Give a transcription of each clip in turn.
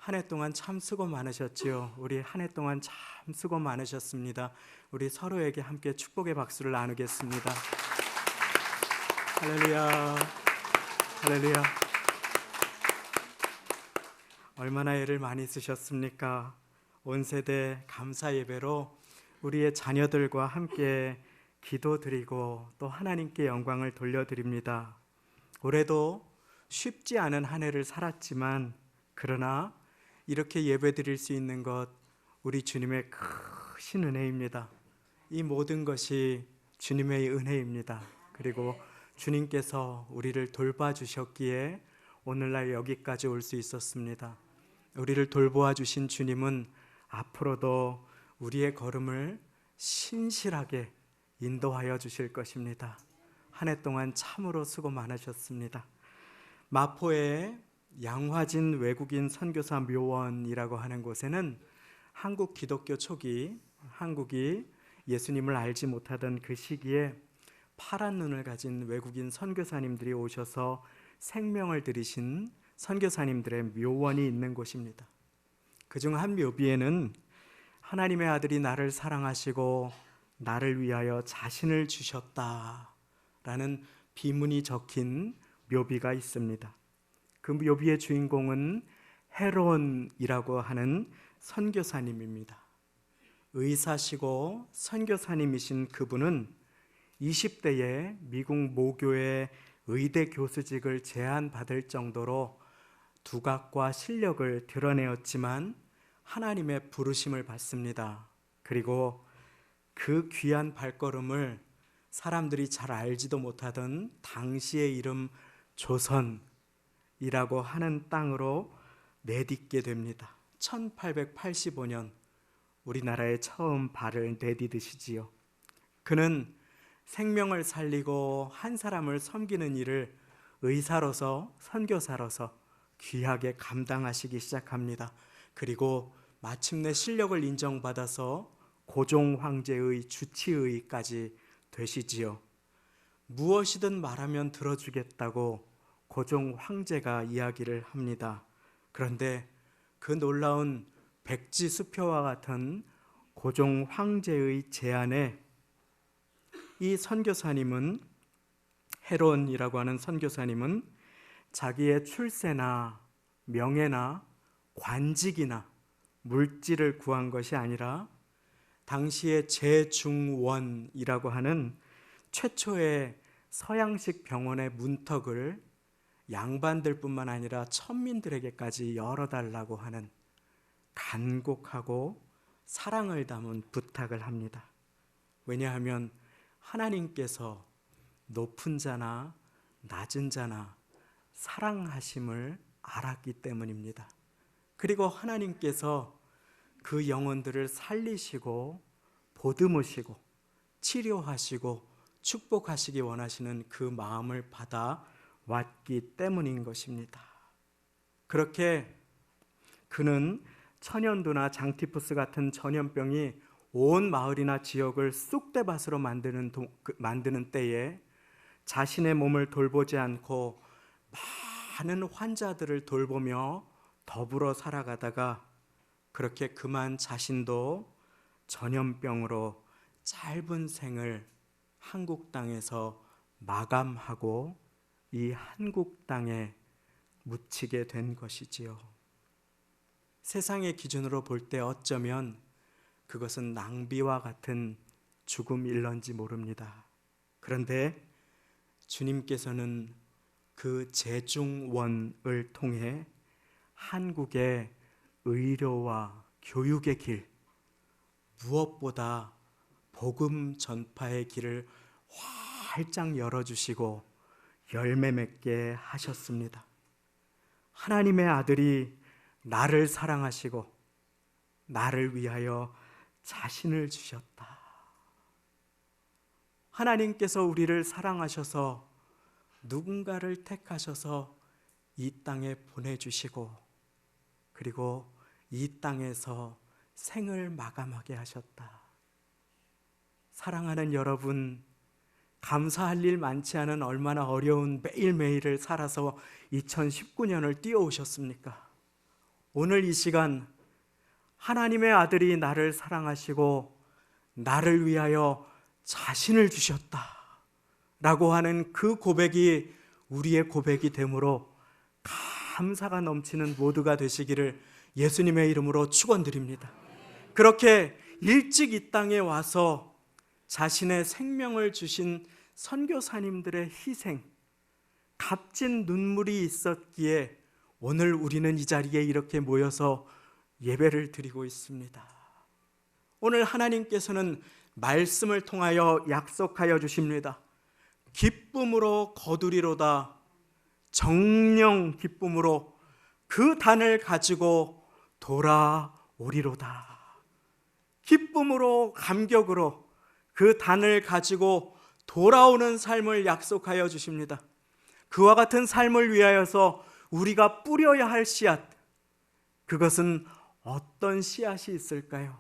한 해 동안 참 수고 많으셨지요. 우리 한 해 동안 참 수고 많으셨습니다. 우리 서로에게 함께 축복의 박수를 나누겠습니다. 할렐루야, 할렐루야. 얼마나 애를 많이 쓰셨습니까? 온 세대 감사 예배로 우리의 자녀들과 함께 기도드리고 또 하나님께 영광을 돌려드립니다. 올해도 쉽지 않은 한 해를 살았지만 그러나 이렇게 예배드릴 수 있는 것 우리 주님의 크신 은혜입니다. 이 모든 것이 주님의 은혜입니다. 그리고 주님께서 우리를 돌봐주셨기에 오늘날 여기까지 올 수 있었습니다. 우리를 돌보아 주신 주님은 앞으로도 우리의 걸음을 신실하게 인도하여 주실 것입니다. 한 해 동안 참으로 수고 많으셨습니다. 마포의 양화진 외국인 선교사 묘원이라고 하는 곳에는 한국 기독교 초기 한국이 예수님을 알지 못하던 그 시기에 파란 눈을 가진 외국인 선교사님들이 오셔서 생명을 들이신 선교사님들의 묘원이 있는 곳입니다. 그중 한 묘비에는 하나님의 아들이 나를 사랑하시고 나를 위하여 자신을 주셨다라는 비문이 적힌 묘비가 있습니다. 그 묘비의 주인공은 헤론이라고 하는 선교사님입니다. 의사시고 선교사님이신 그분은 20대에 미국 모교의 의대 교수직을 제안받을 정도로 두각과 실력을 드러내었지만 하나님의 부르심을 받습니다. 그리고 그 귀한 발걸음을 사람들이 잘 알지도 못하던 당시의 이름 조선이라고 하는 땅으로 내딛게 됩니다. 1885년 우리나라에 처음 발을 내디디시지요. 그는 생명을 살리고 한 사람을 섬기는 일을 의사로서 선교사로서 귀하게 감당하시기 시작합니다. 그리고 마침내 실력을 인정받아서 고종 황제의 주치의까지 되시지요. 무엇이든 말하면 들어주겠다고 고종 황제가 이야기를 합니다. 그런데 그 놀라운 백지수표와 같은 고종 황제의 제안에 이 선교사님은, 헤론이라고 하는 선교사님은 자기의 출세나 명예나 관직이나 물질을 구한 것이 아니라 당시의 제중원이라고 하는 최초의 서양식 병원의 문턱을 양반들뿐만 아니라 천민들에게까지 열어달라고 하는 간곡하고 사랑을 담은 부탁을 합니다. 왜냐하면 하나님께서 높은 자나 낮은 자나 사랑하심을 알았기 때문입니다. 그리고 하나님께서 그 영혼들을 살리시고 보듬으시고 치료하시고 축복하시기 원하시는 그 마음을 받아 왔기 때문인 것입니다. 그렇게 그는 천연두나 장티푸스 같은 전염병이 온 마을이나 지역을 쑥대밭으로 만드는 때에 자신의 몸을 돌보지 않고 많은 환자들을 돌보며 더불어 살아가다가 그렇게 그만 자신도 전염병으로 짧은 생을 한국 땅에서 마감하고 이 한국 땅에 묻히게 된 것이지요. 세상의 기준으로 볼 때 어쩌면 그것은 낭비와 같은 죽음일런지 모릅니다. 그런데 주님께서는 그 제중원을 통해 한국의 의료와 교육의 길, 무엇보다 복음 전파의 길을 활짝 열어주시고 열매 맺게 하셨습니다. 하나님의 아들이 나를 사랑하시고 나를 위하여 자신을 주셨다. 하나님께서 우리를 사랑하셔서 누군가를 택하셔서 이 땅에 보내주시고 그리고 이 땅에서 생을 마감하게 하셨다. 사랑하는 여러분, 감사할 일 많지 않은 얼마나 어려운 매일매일을 살아서 2019년을 뛰어오셨습니까? 오늘 이 시간 하나님의 아들이 나를 사랑하시고 나를 위하여 자신을 주셨다 라고 하는 그 고백이 우리의 고백이 되므로 감사가 넘치는 모두가 되시기를 예수님의 이름으로 축원드립니다. 그렇게 일찍 이 땅에 와서 자신의 생명을 주신 선교사님들의 희생, 값진 눈물이 있었기에 오늘 우리는 이 자리에 이렇게 모여서 예배를 드리고 있습니다. 오늘 하나님께서는 말씀을 통하여 약속하여 주십니다. 기쁨으로 거두리로다. 정령 기쁨으로 그 단을 가지고 돌아오리로다. 기쁨으로 감격으로 그 단을 가지고 돌아오는 삶을 약속하여 주십니다. 그와 같은 삶을 위하여서 우리가 뿌려야 할 씨앗, 그것은 어떤 씨앗이 있을까요?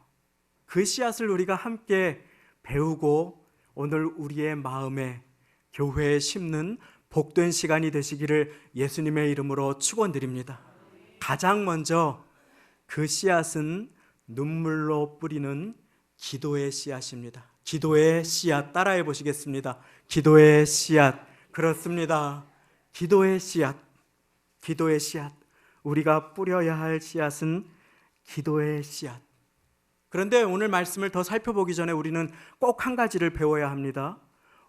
그 씨앗을 우리가 함께 배우고 오늘 우리의 마음에 교회에 심는 복된 시간이 되시기를 예수님의 이름으로 축원드립니다. 가장 먼저 그 씨앗은 눈물로 뿌리는 기도의 씨앗입니다. 기도의 씨앗 따라해 보시겠습니다. 기도의 씨앗. 그렇습니다. 기도의 씨앗. 기도의 씨앗. 우리가 뿌려야 할 씨앗은 기도의 씨앗. 그런데 오늘 말씀을 더 살펴보기 전에 우리는 꼭 한 가지를 배워야 합니다.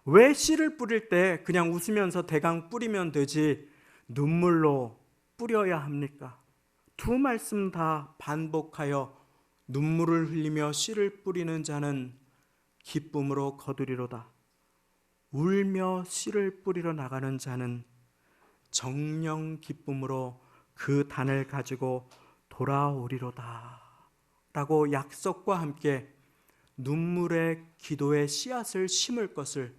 왜 씨를 뿌릴 때 그냥 웃으면서 대강 뿌리면 되지 눈물로 뿌려야 합니까? 두 말씀 다 반복하여 눈물을 흘리며 씨를 뿌리는 자는 기쁨으로 거두리로다. 울며 씨를 뿌리러 나가는 자는 정령 기쁨으로 그 단을 가지고 돌아오리로다 라고 약속과 함께 눈물의 기도의 씨앗을 심을 것을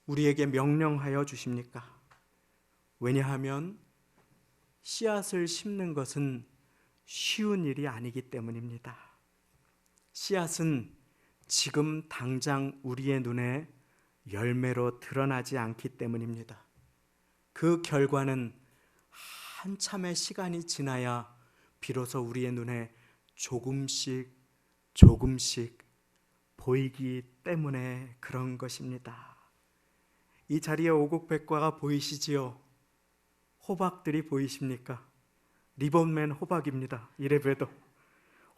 우리에게 명령하여 주십니까? 왜냐하면 씨앗을 심는 것은 쉬운 일이 아니기 때문입니다. 씨앗은 지금 당장 우리의 눈에 열매로 드러나지 않기 때문입니다. 그 결과는 한참의 시간이 지나야 비로소 우리의 눈에 조금씩 보이기 때문에 그런 것입니다. 이 자리에 오곡백과가 보이시지요? 호박들이 보이십니까? 리본맨 호박입니다. 이래봬도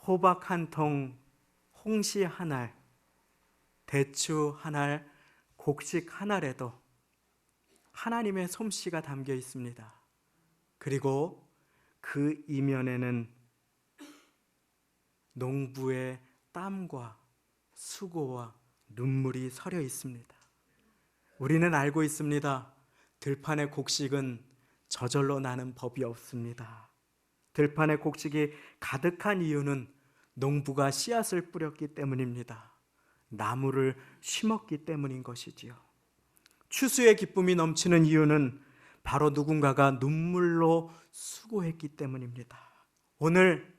호박 한 통, 홍시 한 알, 대추 한 알, 곡식 한 알에도 하나님의 솜씨가 담겨 있습니다. 그리고 그 이면에는 농부의 땀과 수고와 눈물이 서려 있습니다. 우리는 알고 있습니다. 들판의 곡식은 저절로 나는 법이 없습니다. 들판의 곡식이 가득한 이유는 농부가 씨앗을 뿌렸기 때문입니다. 나무를 심었기 때문인 것이지요. 추수의 기쁨이 넘치는 이유는 바로 누군가가 눈물로 수고했기 때문입니다. 오늘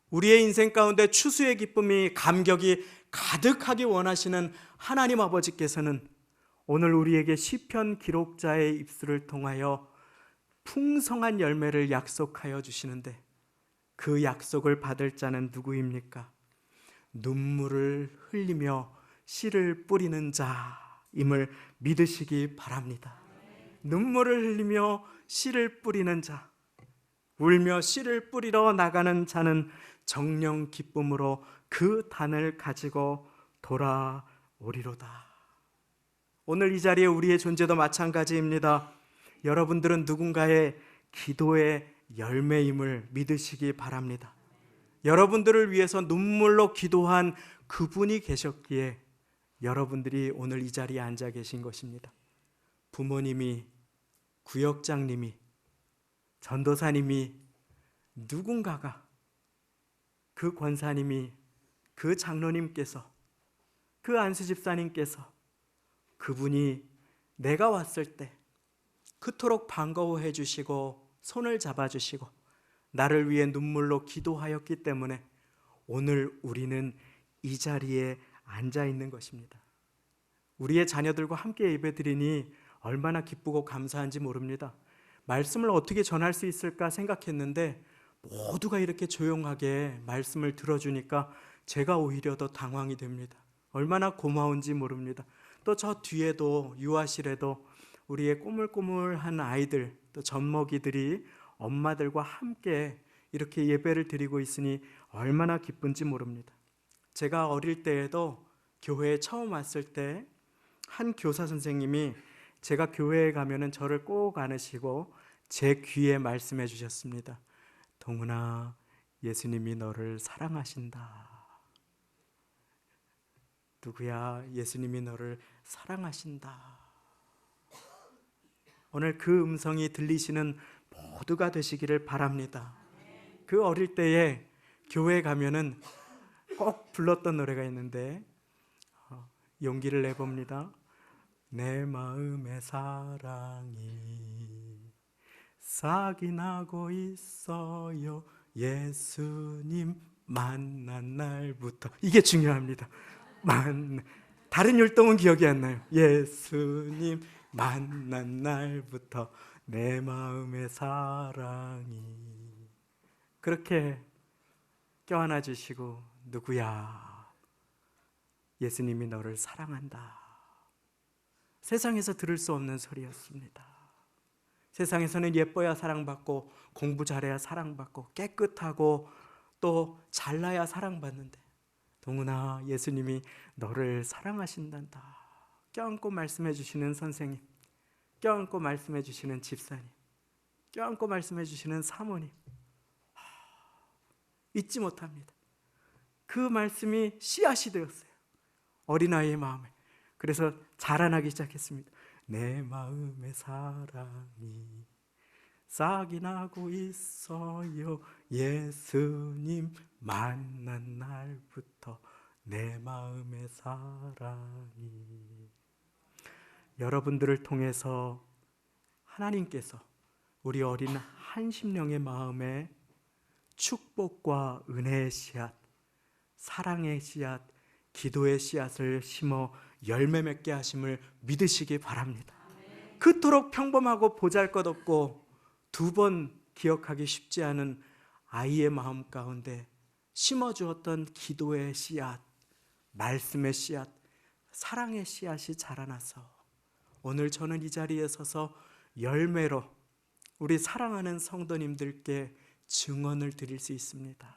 우리의 인생 가운데 추수의 기쁨이 감격이 가득하기 원하시는 하나님 아버지께서는 오늘 우리에게 시편 기록자의 입술을 통하여 풍성한 열매를 약속하여 주시는데 그 약속을 받을 자는 누구입니까? 눈물을 흘리며 씨를 뿌리는 자임을 믿으시기 바랍니다. 눈물을 흘리며 씨를 뿌리는 자, 울며 씨를 뿌리러 나가는 자는 정령 기쁨으로 그 단을 가지고 돌아오리로다. 오늘 이 자리에 우리의 존재도 마찬가지입니다. 여러분들은 누군가의 기도의 열매임을 믿으시기 바랍니다. 여러분들을 위해서 눈물로 기도한 그분이 계셨기에 여러분들이 오늘 이 자리에 앉아 계신 것입니다. 부모님이, 구역장님이, 전도사님이, 누군가가, 그 권사님이, 그 장로님께서, 그 안수집사님께서 그분이 내가 왔을 때 그토록 반가워해 주시고 손을 잡아주시고 나를 위해 눈물로 기도하였기 때문에 오늘 우리는 이 자리에 앉아 있는 것입니다. 우리의 자녀들과 함께 예배드리니 얼마나 기쁘고 감사한지 모릅니다. 말씀을 어떻게 전할 수 있을까 생각했는데 모두가 이렇게 조용하게 말씀을 들어주니까 제가 오히려 더 당황이 됩니다. 얼마나 고마운지 모릅니다. 또 저 뒤에도 유아실에도 우리의 꼬물꼬물한 아이들, 또 젖먹이들이 엄마들과 함께 이렇게 예배를 드리고 있으니 얼마나 기쁜지 모릅니다. 제가 어릴 때에도 교회에 처음 왔을 때 한 교사 선생님이 제가 교회에 가면은 저를 꼭 안으시고 제 귀에 말씀해 주셨습니다. 동훈아, 예수님이 너를 사랑하신다. 누구야? 예수님이 너를 사랑하신다. 오늘 그 음성이 들리시는 모두가 되시기를 바랍니다. 그 어릴 때에 교회에 가면은 꼭 불렀던 노래가 있는데 용기를 내봅니다. 내 마음의 사랑이 싹이 나고 있어요. 예수님 만난 날부터. 이게 중요합니다. 다른 율동은 기억이 안 나요. 예수님 만난 날부터 내 마음의 사랑이. 그렇게 껴안아 주시고, 누구야? 예수님이 너를 사랑한다. 세상에서 들을 수 없는 소리였습니다. 세상에서는 예뻐야 사랑받고 공부 잘해야 사랑받고 깨끗하고 또 잘나야 사랑받는데, 동훈아, 예수님이 너를 사랑하신단다. 껴안고 말씀해 주시는 선생님, 껴안고 말씀해 주시는 집사님, 껴안고 말씀해 주시는 사모님, 잊지 못합니다. 그 말씀이 씨앗이 되었어요. 어린아이의 마음에. 그래서 자라나기 시작했습니다. 내 마음의 사랑이 싹이 나고 있어요. 예수님 만난 날부터 내 마음의 사랑이. 여러분들을 통해서 하나님께서 우리 어린 한심령의 마음에 축복과 은혜의 씨앗, 사랑의 씨앗, 기도의 씨앗을 심어 열매 맺게 하심을 믿으시기 바랍니다. 그토록 평범하고 보잘것없고 두 번 기억하기 쉽지 않은 아이의 마음 가운데 심어주었던 기도의 씨앗, 말씀의 씨앗, 사랑의 씨앗이 자라나서 오늘 저는 이 자리에 서서 열매로 우리 사랑하는 성도님들께 증언을 드릴 수 있습니다.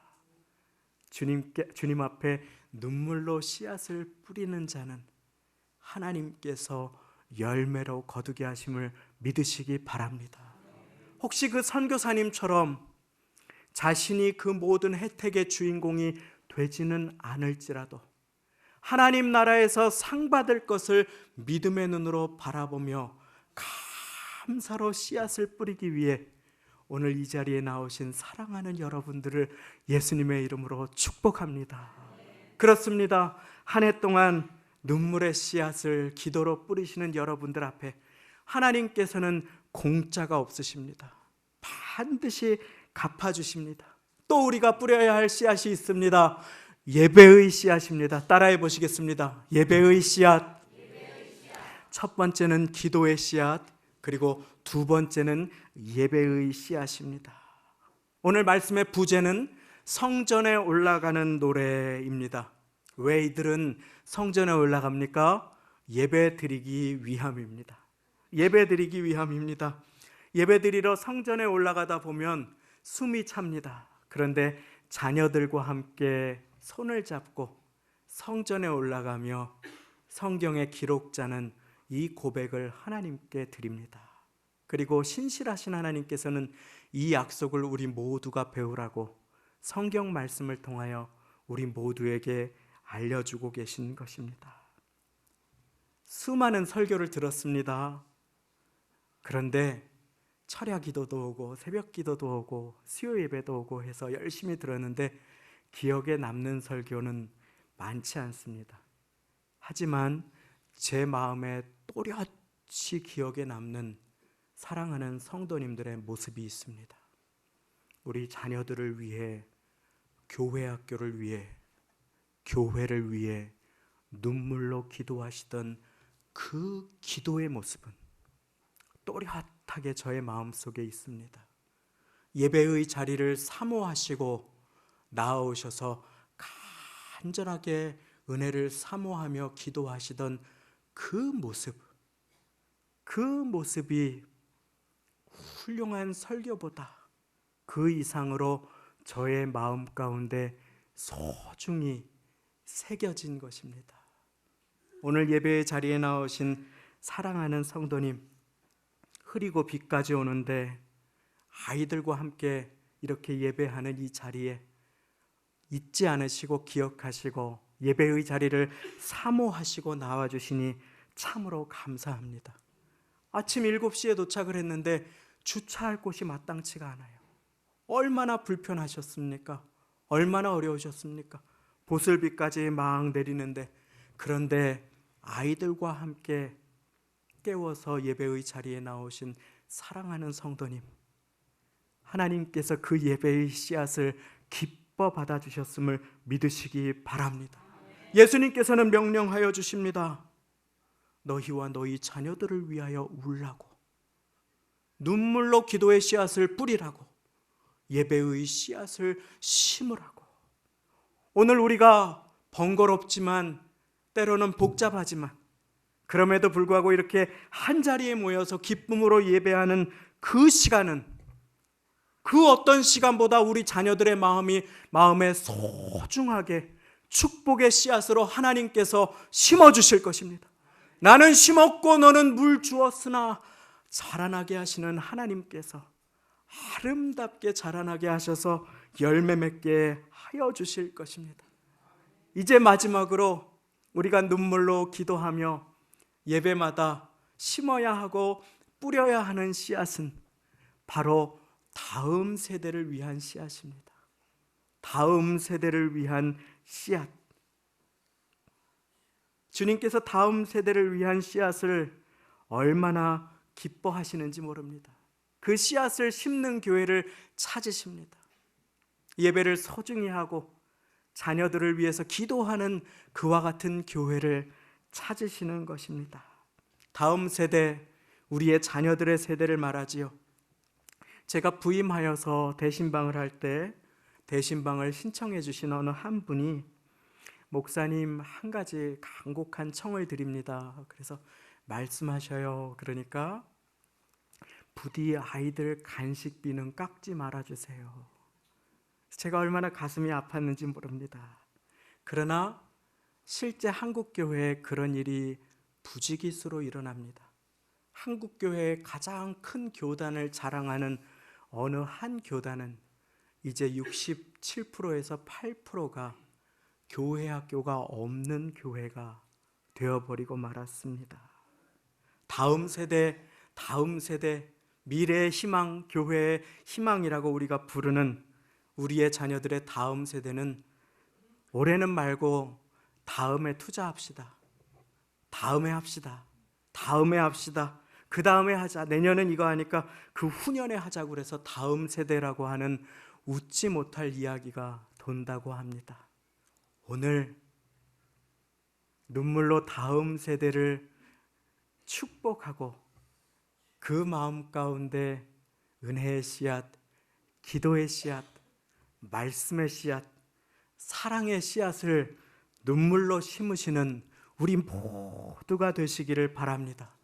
주님 앞에 눈물로 씨앗을 뿌리는 자는 하나님께서 열매로 거두게 하심을 믿으시기 바랍니다. 혹시 그 선교사님처럼 자신이 그 모든 혜택의 주인공이 되지는 않을지라도 하나님 나라에서 상 받을 것을 믿음의 눈으로 바라보며 감사로 씨앗을 뿌리기 위해 오늘 이 자리에 나오신 사랑하는 여러분들을 예수님의 이름으로 축복합니다. 그렇습니다. 한 해 동안 눈물의 씨앗을 기도로 뿌리시는 여러분들 앞에 하나님께서는 공짜가 없으십니다. 반드시 갚아주십니다. 또 우리가 뿌려야 할 씨앗이 있습니다. 예배의 씨앗입니다. 따라해 보시겠습니다. 예배의 씨앗. 첫 번째는 기도의 씨앗, 그리고 두 번째는 예배의 씨앗입니다. 오늘 말씀의 부제는 성전에 올라가는 노래입니다. 왜 이들은 성전에 올라갑니까? 예배 드리기 위함입니다. 예배 드리기 위함입니다. 예배 드리러 성전에 올라가다 보면 숨이 찹니다. 그런데 자녀들과 함께 손을 잡고 성전에 올라가며 성경의 기록자는 이 고백을 하나님께 드립니다. 그리고 신실하신 하나님께서는 이 약속을 우리 모두가 배우라고 성경 말씀을 통하여 우리 모두에게 알려주고 계신 것입니다. 수많은 설교를 들었습니다. 그런데 철야 기도도 오고 새벽 기도도 오고 수요 예배도 오고 해서 열심히 들었는데 기억에 남는 설교는 많지 않습니다. 하지만 제 마음에 또렷이 기억에 남는 사랑하는 성도님들의 모습이 있습니다. 우리 자녀들을 위해, 교회 학교를 위해, 교회를 위해 눈물로 기도하시던 그 기도의 모습은 또렷하게 저의 마음속에 있습니다. 예배의 자리를 사모하시고 나아오셔서 간절하게 은혜를 사모하며 기도하시던 그 모습이 훌륭한 설교보다 그 이상으로 저의 마음 가운데 소중히 새겨진 것입니다. 오늘 예배의 자리에 나오신 사랑하는 성도님, 흐리고 비까지 오는데 아이들과 함께 이렇게 예배하는 이 자리에 잊지 않으시고 기억하시고 예배의 자리를 사모하시고 나와주시니 참으로 감사합니다. 아침 7시에 도착을 했는데 주차할 곳이 마땅치가 않아요. 얼마나 불편하셨습니까? 얼마나 어려우셨습니까? 보슬비까지 막 내리는데, 그런데 아이들과 함께 깨워서 예배의 자리에 나오신 사랑하는 성도님, 하나님께서 그 예배의 씨앗을 기뻐 받아주셨음을 믿으시기 바랍니다. 예수님께서는 명령하여 주십니다. 너희와 너희 자녀들을 위하여 울라고, 눈물로 기도의 씨앗을 뿌리라고, 예배의 씨앗을 심으라고. 오늘 우리가 번거롭지만 때로는 복잡하지만 그럼에도 불구하고 이렇게 한자리에 모여서 기쁨으로 예배하는 그 시간은 그 어떤 시간보다 우리 자녀들의 마음에 소중하게 축복의 씨앗으로 하나님께서 심어주실 것입니다. 나는 심었고 너는 물 주었으나 자라나게 하시는 하나님께서 아름답게 자라나게 하셔서 열매 맺게 하여 주실 것입니다. 이제 마지막으로 우리가 눈물로 기도하며 예배마다 심어야 하고 뿌려야 하는 씨앗은 바로 다음 세대를 위한 씨앗입니다. 다음 세대를 위한 씨앗. 주님께서 다음 세대를 위한 씨앗을 얼마나 기뻐하시는지 모릅니다. 그 씨앗을 심는 교회를 찾으십니다. 예배를 소중히 하고 자녀들을 위해서 기도하는 그와 같은 교회를 찾으시는 것입니다. 다음 세대, 우리의 자녀들의 세대를 말하지요. 제가 부임하여서 대신방을 할 때 대신방을 신청해 주신 어느 한 분이, 목사님 한 가지 간곡한 청을 드립니다. 그래서 말씀하셔요. 그러니까 부디 아이들 간식비는 깎지 말아주세요. 제가 얼마나 가슴이 아팠는지 모릅니다. 그러나 실제 한국교회에 그런 일이 부지기수로 일어납니다. 한국교회의 가장 큰 교단을 자랑하는 어느 한 교단은 이제 67%에서 8%가 교회 학교가 없는 교회가 되어버리고 말았습니다. 다음 세대, 미래의 희망, 교회의 희망이라고 우리가 부르는 우리의 자녀들의 다음 세대는 올해는 말고 다음에 투자합시다. 다음에 합시다. 그 다음에 하자. 내년은 이거 하니까 그 후년에 하자고 그래서 다음 세대라고 하는 웃지 못할 이야기가 돈다고 합니다. 오늘 눈물로 다음 세대를 축복하고 그 마음 가운데 은혜의 씨앗, 기도의 씨앗, 말씀의 씨앗, 사랑의 씨앗을 눈물로 심으시는 우리 모두가 되시기를 바랍니다.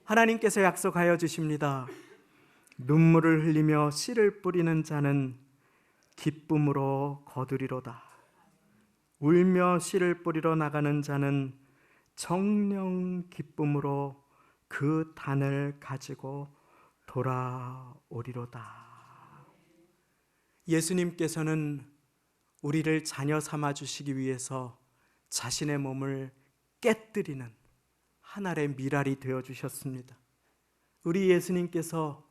하나님께서 약속하여 주십니다. 눈물을 흘리며 씨를 뿌리는 자는 기쁨으로 거두리로다. 울며 씨를 뿌리러 나가는 자는 정령 기쁨으로 그 단을 가지고 돌아오리로다. 예수님께서는 우리를 자녀 삼아 주시기 위해서 자신의 몸을 깨뜨리는 한 알의 밀알이 되어 주셨습니다. 우리 예수님께서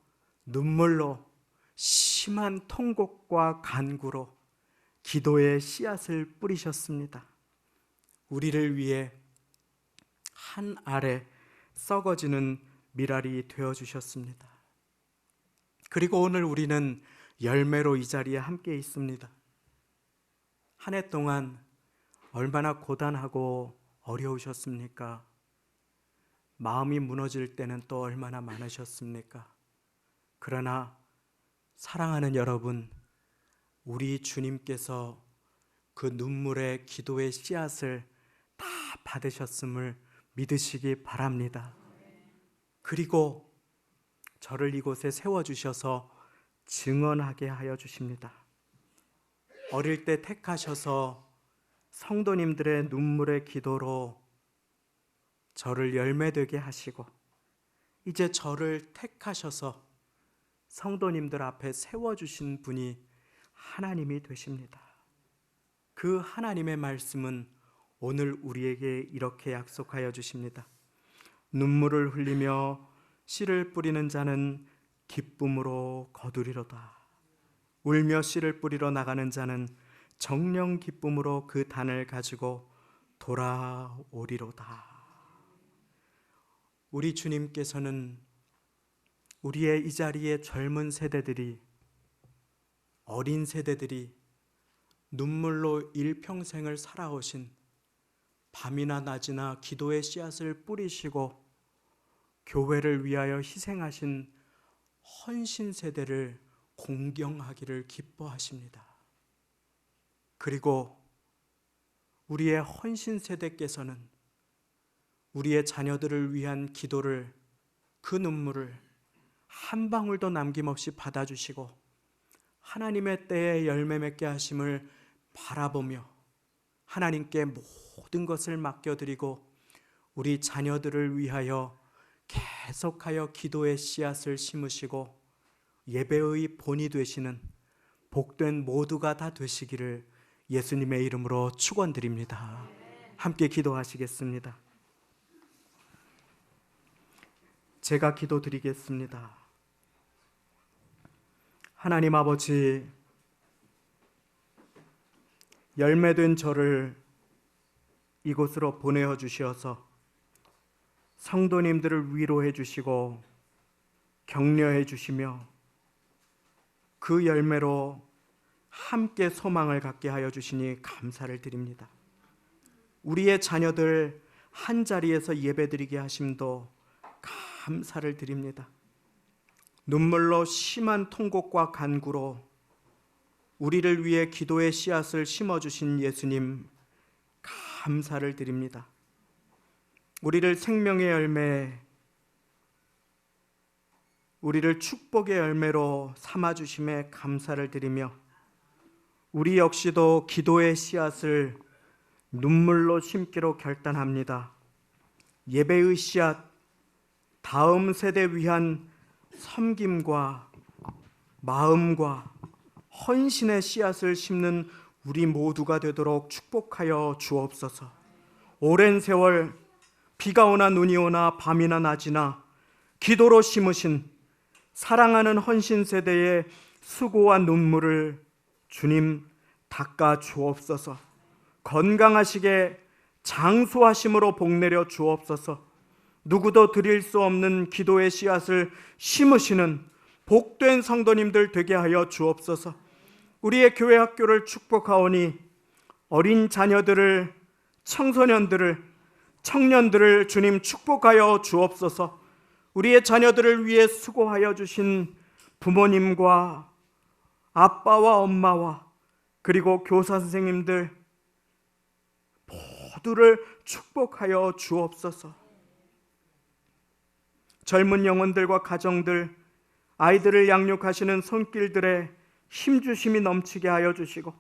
눈물로, 심한 통곡과 간구로 기도의 씨앗을 뿌리셨습니다. 우리를 위해 한 알의 썩어지는 밀알이 되어 주셨습니다. 그리고 오늘 우리는 열매로 이 자리에 함께 있습니다. 한 해 동안 얼마나 고단하고 어려우셨습니까? 마음이 무너질 때는 또 얼마나 많으셨습니까? 그러나 사랑하는 여러분, 우리 주님께서 그 눈물의 기도의 씨앗을 다 받으셨음을 믿으시기 바랍니다. 그리고 저를 이곳에 세워주셔서 증언하게 하여 주십니다. 어릴 때 택하셔서 성도님들의 눈물의 기도로 저를 열매되게 하시고, 이제 저를 택하셔서 성도님들 앞에 세워주신 분이 하나님이 되십니다. 그 하나님의 말씀은 오늘 우리에게 이렇게 약속하여 주십니다. 눈물을 흘리며 씨를 뿌리는 자는 기쁨으로 거두리로다. 울며 씨를 뿌리러 나가는 자는 정령 기쁨으로 그 단을 가지고 돌아오리로다. 우리 주님께서는 우리의 이 자리에 젊은 세대들이, 어린 세대들이 눈물로 일평생을 살아오신, 밤이나 낮이나 기도의 씨앗을 뿌리시고 교회를 위하여 희생하신 헌신 세대를 공경하기를 기뻐하십니다. 그리고 우리의 헌신 세대께서는 우리의 자녀들을 위한 기도를, 그 눈물을 한 방울도 남김없이 받아주시고 하나님의 때에 열매 맺게 하심을 바라보며 하나님께 모든 것을 맡겨드리고 우리 자녀들을 위하여 계속하여 기도의 씨앗을 심으시고 예배의 본이 되시는 복된 모두가 다 되시기를 예수님의 이름으로 축원드립니다. 함께 기도하시겠습니다. 제가 기도드리겠습니다. 하나님 아버지, 열매된 저를 이곳으로 보내어 주시어서 성도님들을 위로해 주시고 격려해 주시며 그 열매로 함께 소망을 갖게 하여 주시니 감사를 드립니다. 우리의 자녀들 한자리에서 예배드리게 하심도 감사를 드립니다. 눈물로 심한 통곡과 간구로 우리를 위해 기도의 씨앗을 심어주신 예수님, 감사를 드립니다. 우리를 생명의 열매, 우리를 축복의 열매로 삼아주심에 감사를 드리며 우리 역시도 기도의 씨앗을 눈물로 심기로 결단합니다. 예배의 씨앗, 다음 세대 위한 섬김과 마음과 헌신의 씨앗을 심는 우리 모두가 되도록 축복하여 주옵소서. 오랜 세월 비가 오나 눈이 오나 밤이나 낮이나 기도로 심으신 사랑하는 헌신 세대의 수고와 눈물을 주님 닦아 주옵소서. 건강하시게 장수하심으로 복내려 주옵소서. 누구도 드릴 수 없는 기도의 씨앗을 심으시는 복된 성도님들 되게 하여 주옵소서. 우리의 교회 학교를 축복하오니 어린 자녀들을, 청소년들을, 청년들을 주님 축복하여 주옵소서. 우리의 자녀들을 위해 수고하여 주신 부모님과 아빠와 엄마와 그리고 교사 선생님들 모두를 축복하여 주옵소서. 젊은 영혼들과 가정들, 아이들을 양육하시는 손길들에 힘주심이 넘치게 하여 주시고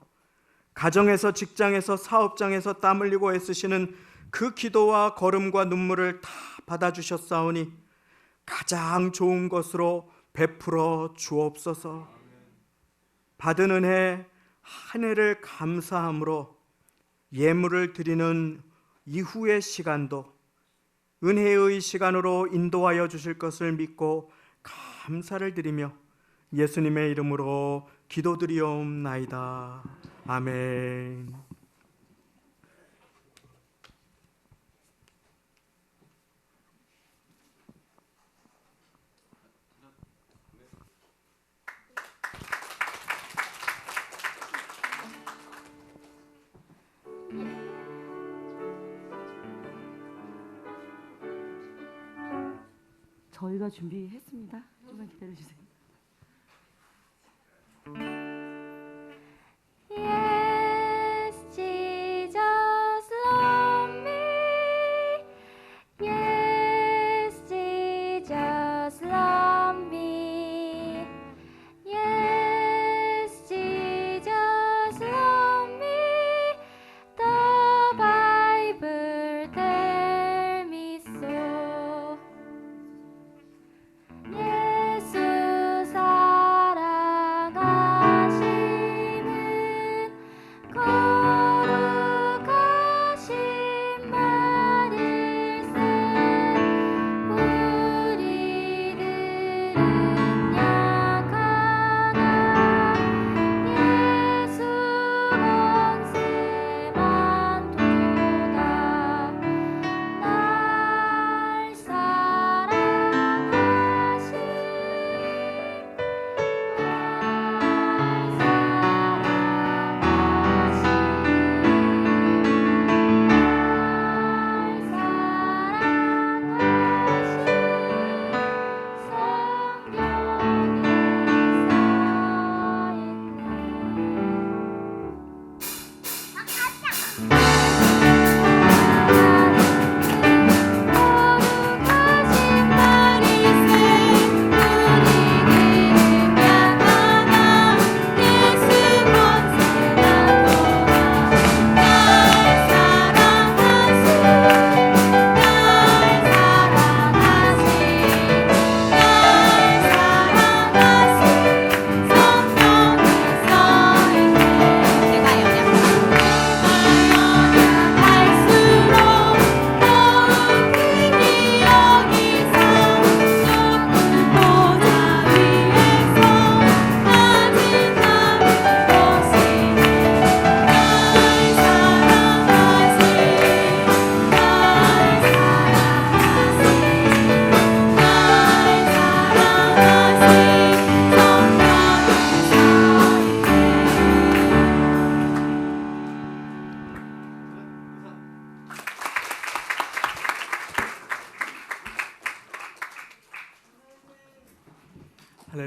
가정에서, 직장에서, 사업장에서 땀 흘리고 애쓰시는 그 기도와 걸음과 눈물을 다 받아주셨사오니 가장 좋은 것으로 베풀어 주옵소서. 받은 은혜 한 해를 감사함으로 예물을 드리는 이후의 시간도 은혜의 시간으로 인도하여 주실 것을 믿고 감사를 드리며 예수님의 이름으로 기도드리옵나이다. 아멘. 저희가 준비했습니다. 조금만 기다려주세요.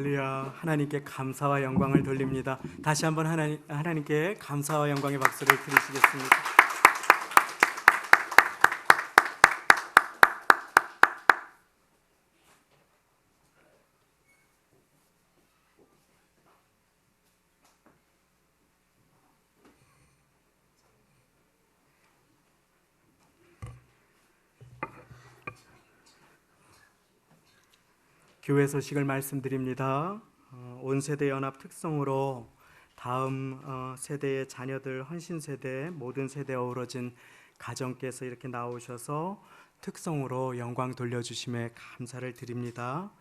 할렐루야. 하나님께 감사와 영광을 돌립니다. 다시 한번 하나님께 감사와 영광의 박수를 드리시겠습니다. 교회 소식을 말씀드립니다. 온 세대 연합 특성으로 다음 세대의 자녀들, 헌신 세대, 모든 세대에 어우러진 가정께서 이렇게 나오셔서 특성으로 영광 돌려주심에 감사를 드립니다.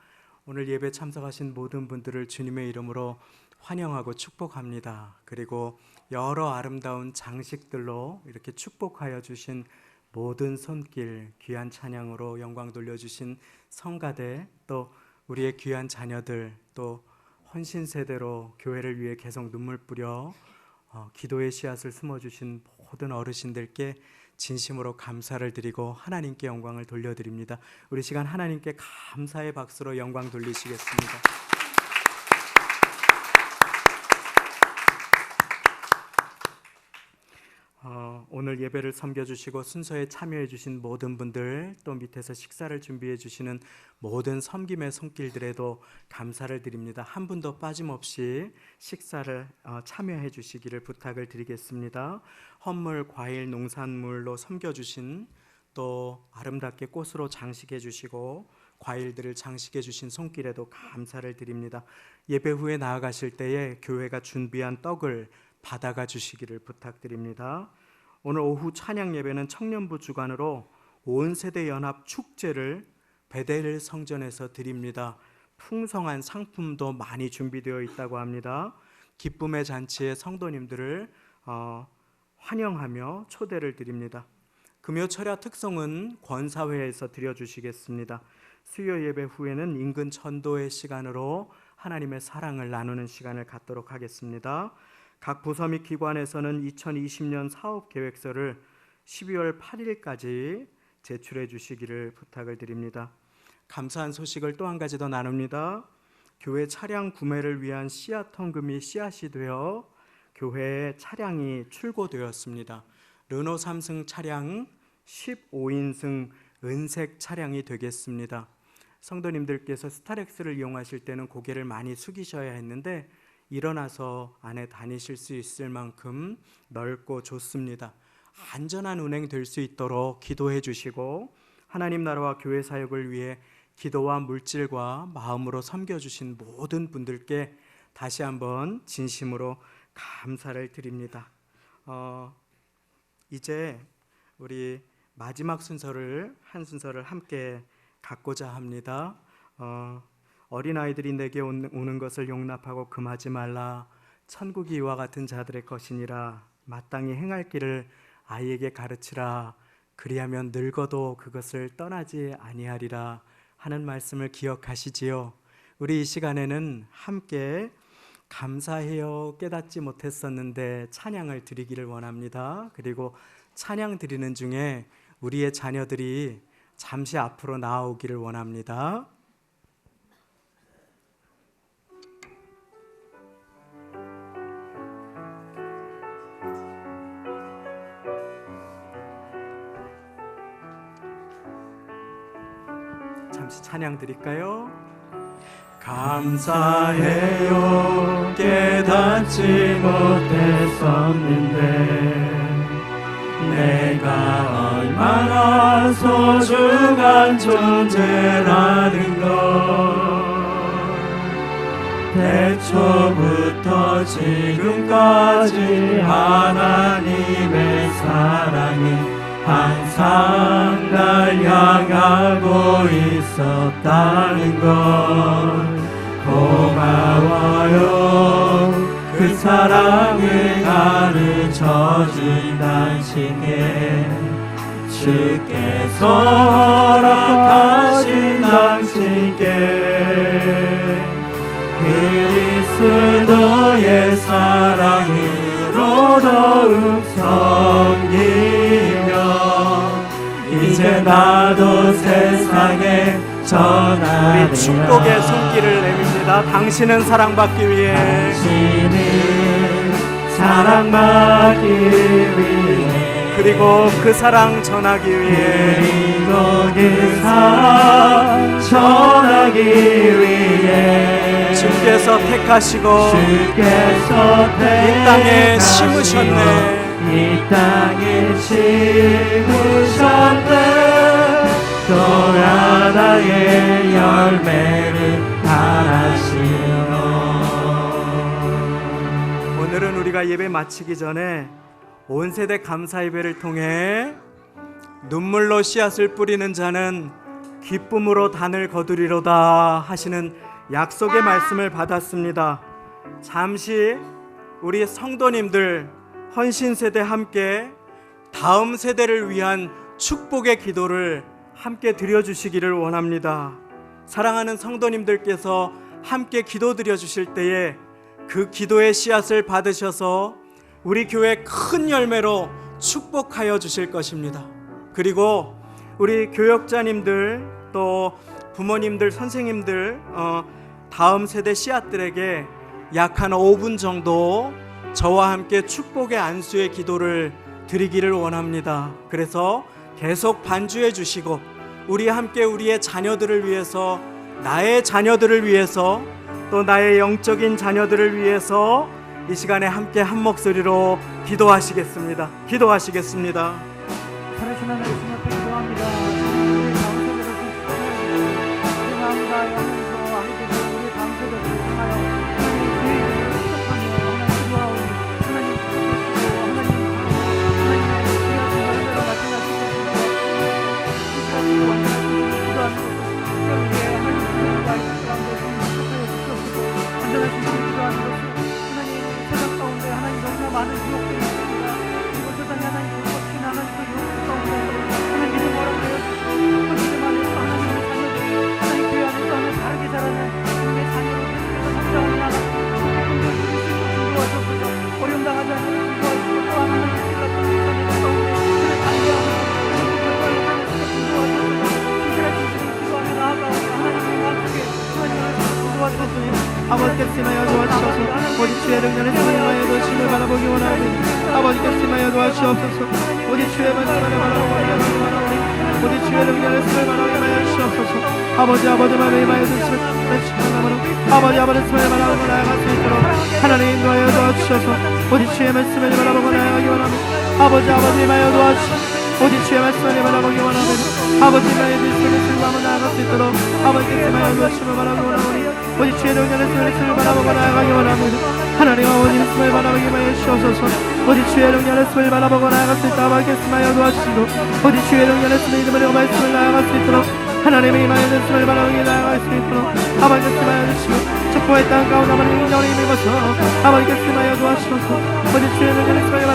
오늘 예배 참석하신 모든 분들을 주님의 이름으로 환영하고 축복합니다. 그리고 여러 아름다운 장식들로 이렇게 축복하여 주신 모든 손길, 귀한 찬양으로 영광 돌려주신 성가대, 또 우리의 귀한 자녀들, 또 헌신 세대로 교회를 위해 계속 눈물 뿌려 기도의 씨앗을 심어주신 모든 어르신들께 진심으로 감사를 드리고 하나님께 영광을 돌려드립니다. 우리 시간 하나님께 감사의 박수로 영광 돌리시겠습니다. 오늘 예배를 섬겨주시고 순서에 참여해주신 모든 분들, 또 밑에서 식사를 준비해주시는 모든 섬김의 손길들에도 감사를 드립니다. 한 분도 빠짐없이 식사를 참여해주시기를 부탁을 드리겠습니다. 헌물, 과일, 농산물로 섬겨주신, 또 아름답게 꽃으로 장식해주시고 과일들을 장식해주신 손길에도 감사를 드립니다. 예배 후에 나아가실 때에 교회가 준비한 떡을 받아가 주시기를 부탁드립니다. 오늘 오후 찬양 예배는 청년부 주관으로 온 세대 연합 축제를 베델 성전에서 드립니다. 풍성한 상품도 많이 준비되어 있다고 합니다. 기쁨의 잔치에 성도님들을 환영하며 초대를 드립니다. 금요 철야 특성은 권사회에서 드려주시겠습니다. 수요 예배 후에는 인근 전도의 시간으로 하나님의 사랑을 나누는 시간을 갖도록 하겠습니다. 각 부서 및 기관에서는 2020년 사업계획서를 12월 8일까지 제출해 주시기를 부탁을 드립니다. 감사한 소식을 또 한 가지 더 나눕니다. 교회 차량 구매를 위한 씨앗 헌금이 씨앗이 되어 교회에 차량이 출고되었습니다. 르노 3승 차량 15인승 은색 차량이 되겠습니다. 성도님들께서 스타렉스를 이용하실 때는 고개를 많이 숙이셔야 했는데 일어나서 안에 다니실 수 있을 만큼 넓고 좋습니다. 안전한 운행 될 수 있도록 기도해 주시고 하나님 나라와 교회 사역을 위해 기도와 물질과 마음으로 섬겨주신 모든 분들께 다시 한번 진심으로 감사를 드립니다. 이제 우리 마지막 순서를 한 순서를 함께 갖고자 합니다. 어린아이들이 내게 오는 것을 용납하고 금하지 말라. 천국이 이와 같은 자들의 것이니라. 마땅히 행할 길을 아이에게 가르치라. 그리하면 늙어도 그것을 떠나지 아니하리라 하는 말씀을 기억하시지요. 우리 이 시간에는 함께 감사해요 깨닫지 못했었는데 찬양을 드리기를 원합니다. 그리고 찬양 드리는 중에 우리의 자녀들이 잠시 앞으로 나아오기를 원합니다. 잠시 찬양 드릴까요? 감사해요 깨닫지 못했었는데 내가 얼마나 소중한 존재라는 걸 태초부터 지금까지 하나님의 사랑이 항상 날 향하고 있었다는 걸 고마워요. 그 사랑을 가르쳐준 당신께 주께서 허락하신 당신께 그리스도의 사랑으로 더욱 섬기며 이제 나도 세상에 전하리라. 우리 축복의 손길을 내밉니다. 당신은 사랑받기 위해, 당신은 사랑받기 위해, 그리고 그 사랑 전하기 위해, 그리고 그 사랑 전하기 위해 주께서 택하시고 주께서 이 땅에 심으셨네. 이 땅에 심으셨네. 또 하나의 열매를 달하시오. 오늘은 우리가 예배 마치기 전에 온 세대 감사 예배를 통해 눈물로 씨앗을 뿌리는 자는 기쁨으로 단을 거두리로다 하시는 약속의 말씀을 받았습니다. 잠시 우리 성도님들 헌신 세대 함께 다음 세대를 위한 축복의 기도를 함께 드려주시기를 원합니다. 사랑하는 성도님들께서 함께 기도 드려주실 때에 그 기도의 씨앗을 받으셔서 우리 교회 큰 열매로 축복하여 주실 것입니다. 그리고 우리 교역자님들 또 부모님들 선생님들 다음 세대 씨앗들에게 약 한 5분 정도 저와 함께 축복의 안수의 기도를 드리기를 원합니다. 그래서 계속 반주해 주시고 우리 함께 우리의 자녀들을 위해서, 나의 자녀들을 위해서, 또 나의 영적인 자녀들을 위해서 이 시간에 함께 한 목소리로 기도하시겠습니다. 기도하시겠습니다. 살아계신 하나님 앞에 기도합니다. 우리 다음 세대를 우리 마음과 영혼에서 아무튼 우리 다음 세대를 향하여 하나님 주의 이름으로 축복하며 하나님 기도하오니 하나님 축복하시고 하나님의 귀하신 열매로 나타나시고 기도하는 것을 특별히 위해 하나님 주님과 이 가운데 축복하여 주시옵소서. 안전하신 분이 기도하는 것을 하나님 세상 가운데 하나님 너무나 많은 유혹들이 있습니다. 그리고 세상에 하나님 불꽃인 하나님의 유혹 가운데 하나님 믿음 허락하여 주시고 믿음 안에서 하나님의 자녀들이 하나님 교회 안에서 하나님 바르게 자라는 하나님의 자녀로 계속해서 성장하는 하나님 기쁨을 누릴 수 있도록 인도하시옵소서. 어려움 당하지 않도록 인도하시고 또한 하나님 생각하는 자녀들 가운데 하나님 담대하고 결과를 하나님께서 인도하시옵소서. 신실하신 주님 기도하며 나아가오니 하나님의 마음속에 하나님을 인도하시옵소서. 아버지께서 심하여 도와주셔서 오직 주의 능력을 사용하여 도심을 바라보기 원하오니 아버지께서 심하여 도와주시옵소서. 오직 주의 말씀을 바라보기 원하오니 오직 주의 능력을 심을 바라보기 하시옵소서. 아버지 마음에 임하여 주시면 축복하노라. 아버지 말씀을 바라보고 나아갈 수 있도록 하나님 인도하여 도와주셔서 오직 주의 말씀을 바라보고 나아가기 원합니다. 아버지 임하여 도와주시고 오직 주의 말씀을 바라보기 원합니다. 아버지 임하여 주시면 승부하며 나아갈 수 있도록 아버지께서 임하여 도와주심을 바라보고 원하오니 오직 주의 능력을 말씀을 바라보고 나아가기 원합니다. 하나님 아버지 말씀을 바라보기 하여 주옵소서. 오직 주의 능력을 말씀을 바라보고 나아갈 수 있도록 아버지께서 임하여 도와주시고 오직 주의 능력을 이름으로 말씀을 나아갈 수 있도록 하나님의 임하여 말씀을 바라보기 나아갈 수 있도록 아버지께서 임하여 주시고 축복의 땅 가운데 아버지 영원히 믿어서 아버지께서 임하여 도와주셔서 오직 주의 능력을